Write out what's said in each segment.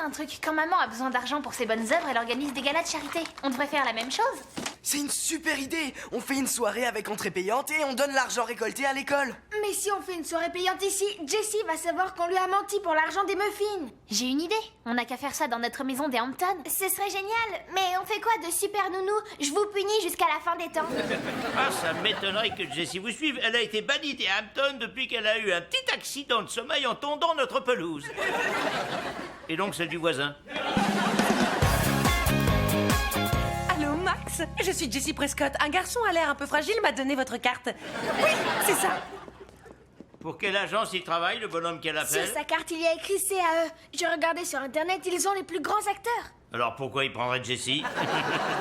un truc. Quand maman a besoin d'argent pour ses bonnes œuvres, elle organise des galas de charité. On devrait faire la même chose. C'est une super idée. On fait une soirée avec entrée payante et on donne l'argent récolté à l'école. Mais si on fait une soirée payante ici, Jessie va savoir qu'on lui a menti pour l'argent des muffins. J'ai une idée. On n'a qu'à faire ça dans notre maison des Hamptons. Ce serait génial, mais on fait quoi de super nounou? Je vous punis jusqu'à la fin des temps. Ah, ça m'étonnerait que Jessie vous suive. Elle a été bannie des Hamptons depuis qu'elle a eu un petit accident de sommeil en tondant notre pelouse. Et donc celle du voisin. Allô, Max? Je suis Jessie Prescott. Un garçon à l'air un peu fragile m'a donné votre carte. Oui, c'est ça. Pour quelle agence il travaille, le bonhomme qu'elle appelle? Sur sa carte, il y a écrit CAE. J'ai regardé sur Internet, ils ont les plus grands acteurs. Alors pourquoi il prendrait Jessie?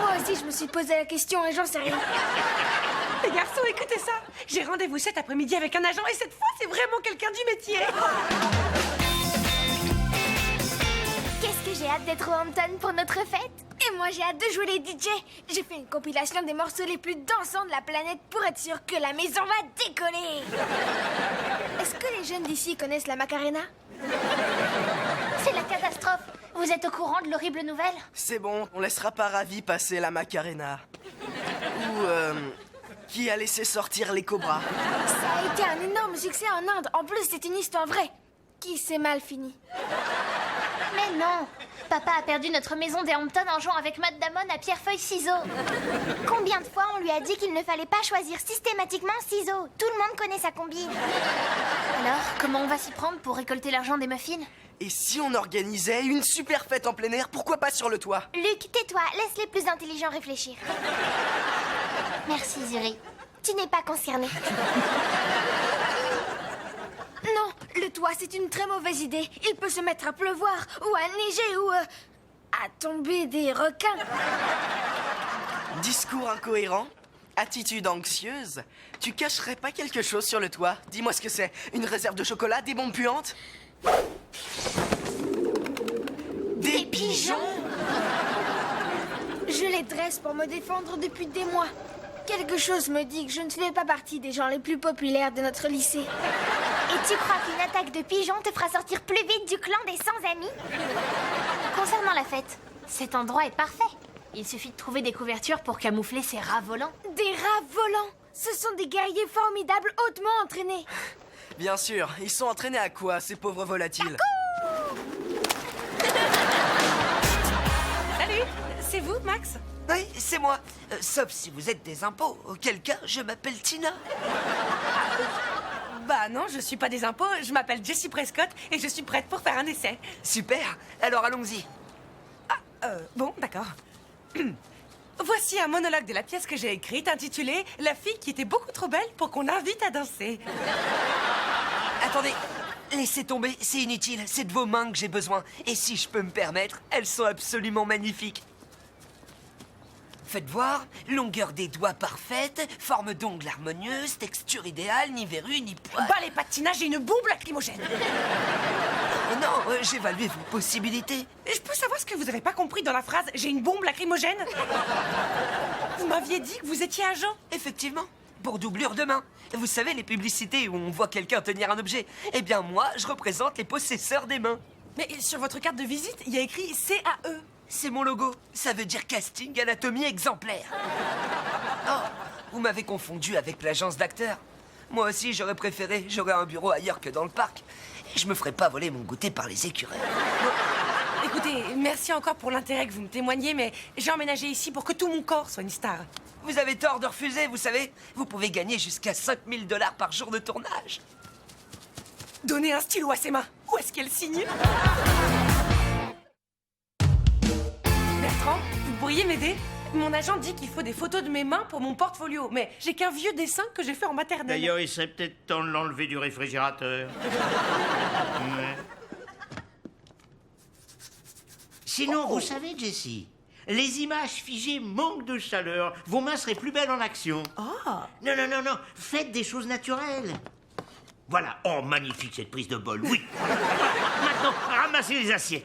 Moi aussi, je me suis posé la question et j'en sais rien. Les garçons, écoutez ça. J'ai rendez-vous cet après-midi avec un agent et cette fois, c'est vraiment quelqu'un du métier. Qu'est-ce que j'ai hâte d'être au Hampton pour notre fête. Et moi, j'ai hâte de jouer les DJ. J'ai fait une compilation des morceaux les plus dansants de la planète pour être sûr que la maison va décoller. Est-ce que les jeunes d'ici connaissent la Macarena? C'est la catastrophe. Vous êtes au courant de l'horrible nouvelle? C'est bon, on laissera pas Ravi passer la Macarena. Ou, qui a laissé sortir les cobras. Ça a été un énorme succès en Inde. En plus, c'est une histoire vraie. Qui s'est mal fini. Mais non. Papa a perdu notre maison des Hamptons en jouant avec Matt Damon à pierre-feuille-ciseaux. Combien de fois on lui a dit qu'il ne fallait pas choisir systématiquement ciseaux? Tout le monde connaît sa combine. Alors, comment on va s'y prendre pour récolter l'argent des muffins? Et si on organisait une super fête en plein air, pourquoi pas sur le toit? Luc, tais-toi, laisse les plus intelligents réfléchir. Merci, Zuri. Tu n'es pas concerné. Non, le toit, c'est une très mauvaise idée. Il peut se mettre à pleuvoir, ou à neiger, ou à tomber des requins. Discours incohérent? Attitude anxieuse? Tu cacherais pas quelque chose sur le toit? Dis-moi ce que c'est. Une réserve de chocolat? Des bombes puantes? Des pigeons? Je les dresse pour me défendre depuis des mois. Quelque chose me dit que je ne fais pas partie des gens les plus populaires de notre lycée. Et tu crois qu'une attaque de pigeons te fera sortir plus vite du clan des 100 amis? Concernant la fête, cet endroit est parfait. Il suffit de trouver des couvertures pour camoufler ces rats volants. Des rats volants! Ce sont des guerriers formidables, hautement entraînés. Bien sûr, ils sont entraînés à quoi, ces pauvres volatiles? Salut, c'est vous, Max? Oui, c'est moi. Sauf si vous êtes des impôts. Auquel cas, je m'appelle Tina. Bah non, je suis pas des impôts. Je m'appelle Jessie Prescott et je suis prête pour faire un essai. Super. Alors allons-y. Bon, d'accord. Voici un monologue de la pièce que j'ai écrite intitulée « La fille qui était beaucoup trop belle pour qu'on invite à danser ». Attendez. Laissez tomber, c'est inutile. C'est de vos mains que j'ai besoin. Et si je peux me permettre, elles sont absolument magnifiques. Faites voir, longueur des doigts parfaite, forme d'ongles harmonieuse, texture idéale, ni verrues, ni poils. Bah les patinage, j'ai une bombe lacrymogène. Non, j'évaluais vos possibilités. Et je peux savoir ce que vous avez pas compris dans la phrase « J'ai une bombe lacrymogène » Vous m'aviez dit que vous étiez agent. Effectivement, pour doublure de main. Vous savez, les publicités où on voit quelqu'un tenir un objet. Eh bien, moi, je représente les possesseurs des mains. Mais sur votre carte de visite, il y a écrit CAE. C'est mon logo. Ça veut dire casting anatomie exemplaire. Oh, vous m'avez confondu avec l'agence d'acteurs. Moi aussi, j'aurais préféré. J'aurais un bureau ailleurs que dans le parc. Et je me ferais pas voler mon goûter par les écureuils. Écoutez, merci encore pour l'intérêt que vous me témoignez, mais j'ai emménagé ici pour que tout mon corps soit une star. Vous avez tort de refuser, vous savez. Vous pouvez gagner jusqu'à 5 000 $ par jour de tournage. Donnez un stylo à ses mains. Où est-ce qu'elle signe? Bertrand, vous pourriez m'aider? Mon agent dit qu'il faut des photos de mes mains pour mon portfolio, mais j'ai qu'un vieux dessin que j'ai fait en maternelle. D'ailleurs, il serait peut-être temps de l'enlever du réfrigérateur. Ouais. Sinon, vous savez, Jessie, les images figées manquent de chaleur. Vos mains seraient plus belles en action. Non, non, non, non. Faites des choses naturelles. Voilà. Oh, magnifique cette prise de bol. Oui. Maintenant, ramassez les assiettes.